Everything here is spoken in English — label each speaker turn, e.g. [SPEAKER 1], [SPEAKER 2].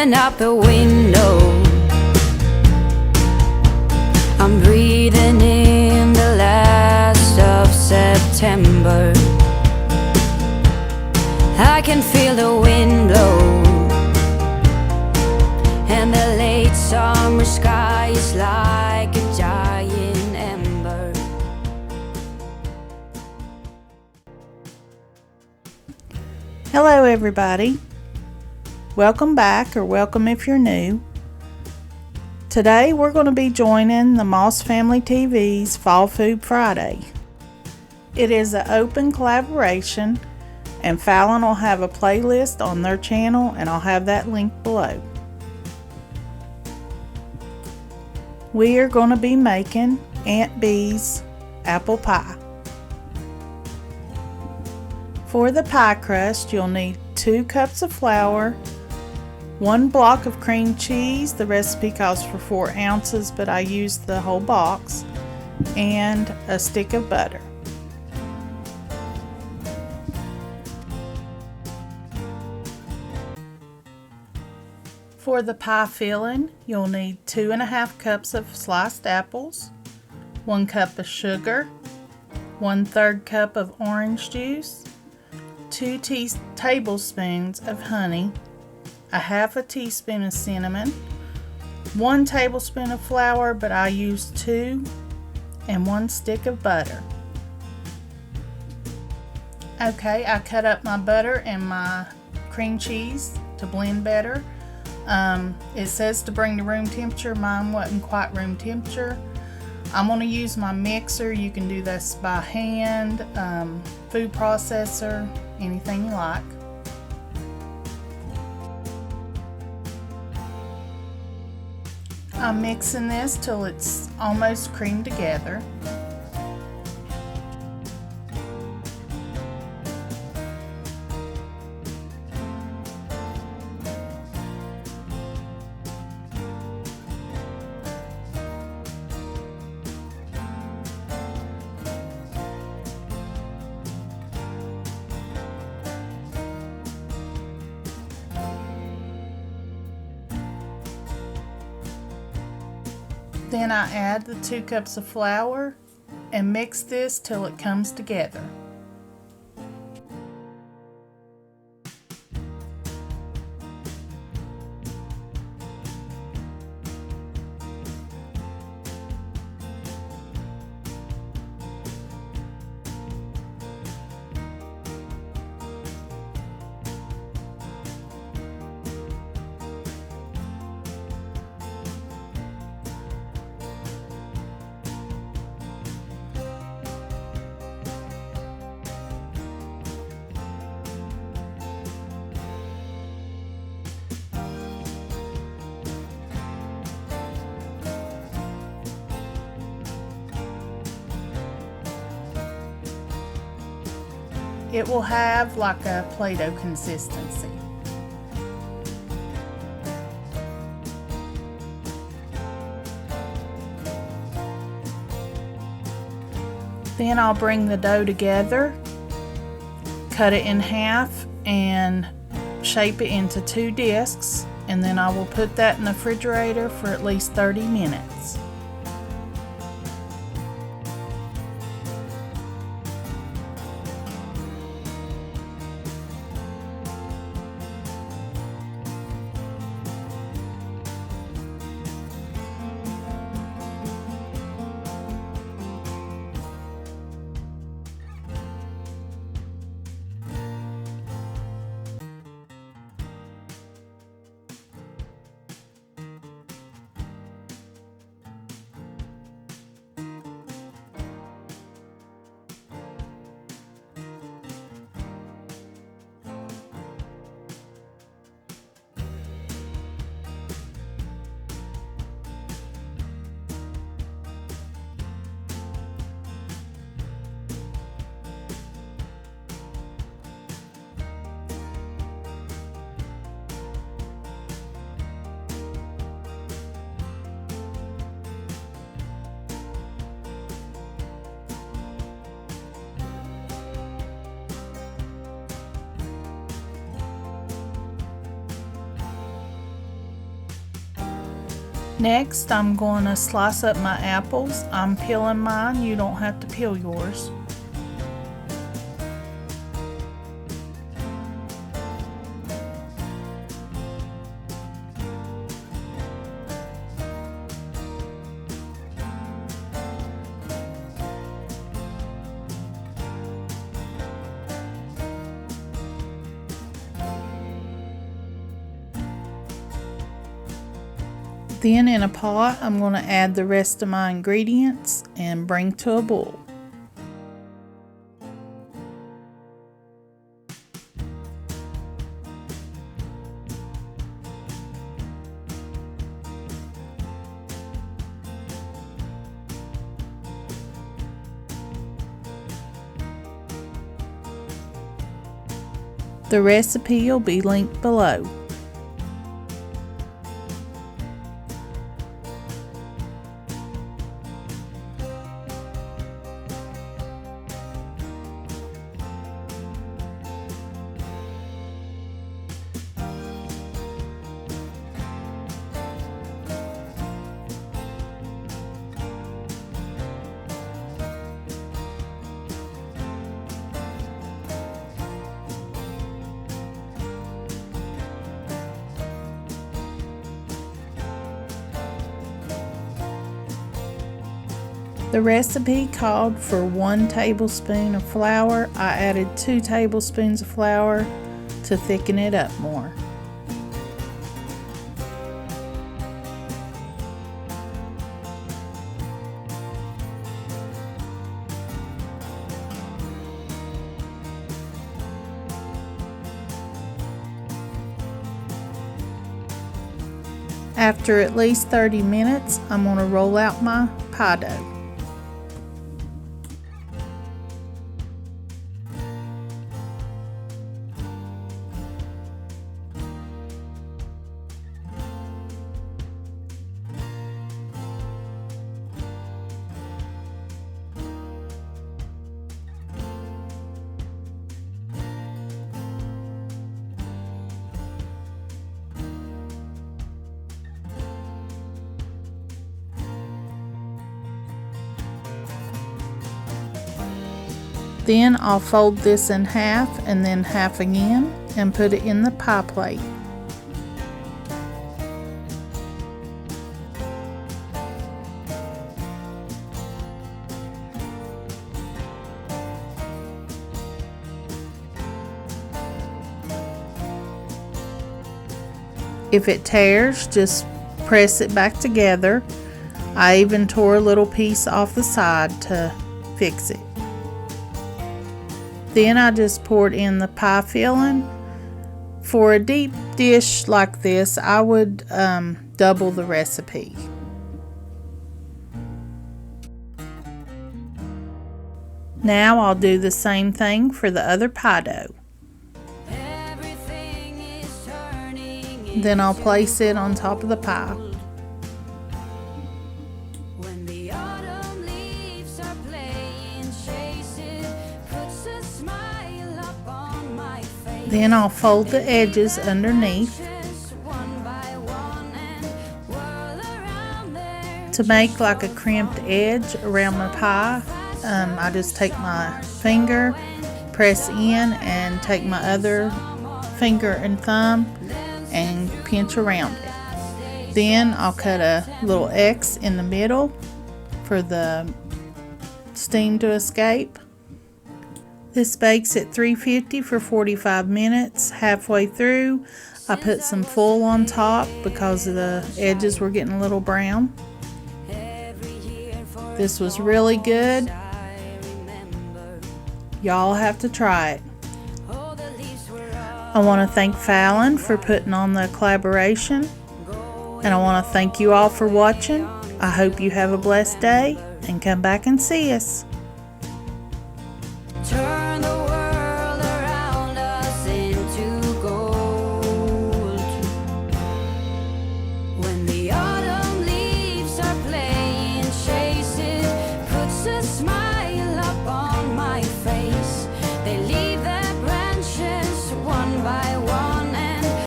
[SPEAKER 1] open up the window. I'm breathing in the last of September. I can feel the wind blow, and the late summer sky is like a giant ember.
[SPEAKER 2] Hello everybody. Welcome back, or welcome if you're new. Today we're going to be joining the Moss Family TV's Fall Food Friday. It is an open collaboration, and Fallon will have a playlist on their channel, and I'll have that link below. We are going to be making Aunt Bee's apple pie. For the pie crust, you'll need 2 cups of flour, 1 block of cream cheese. The recipe calls for 4 ounces, but I used the whole box, and a stick of butter. For the pie filling, you'll need 2½ cups of sliced apples, 1 cup of sugar, 1/3 cup of orange juice, 2 tablespoons of honey, 1/2 teaspoon of cinnamon, 1 tablespoon of flour, but I used 2, and 1 stick of butter. Okay, I cut up my butter and my cream cheese to blend better. It says to bring to room temperature. Mine wasn't quite room temperature. I'm going to use my mixer. You can do this by hand, food processor, anything you like. I'm mixing this till it's almost creamed together. Then I add the 2 cups of flour and mix this till it comes together. It will have like a Play-Doh consistency. Then I'll bring the dough together, cut it in half, and shape it into 2 discs, and then I will put that in the refrigerator for at least 30 minutes. Next, I'm going to slice up my apples. I'm peeling mine. You don't have to peel yours. Then in a pot, I'm going to add the rest of my ingredients and bring to a boil. The recipe will be linked below. The recipe called for 1 tablespoon of flour. I added 2 tablespoons of flour to thicken it up more. After at least 30 minutes, I'm going to roll out my pie dough. Then I'll fold this in half and then half again and put it in the pie plate. If it tears, just press it back together. I even tore a little piece off the side to fix it. Then I just poured in the pie filling. For a deep dish like this, I would double the recipe. Now I'll do the same thing for the other pie dough. Then I'll place it on top of the pie. Then I'll fold the edges underneath. To make like a crimped edge around my pie, I just take my finger, press in, and take my other finger and thumb and pinch around it. Then I'll cut a little X in the middle for the steam to escape. This bakes at 350 for 45 minutes. Halfway through, I put some foil on top because the edges were getting a little brown. This was really good. Y'all have to try it. I want to thank Fallon for putting on the collaboration. And I want to thank you all for watching. I hope you have a blessed day and come back and see us.
[SPEAKER 1] Turn the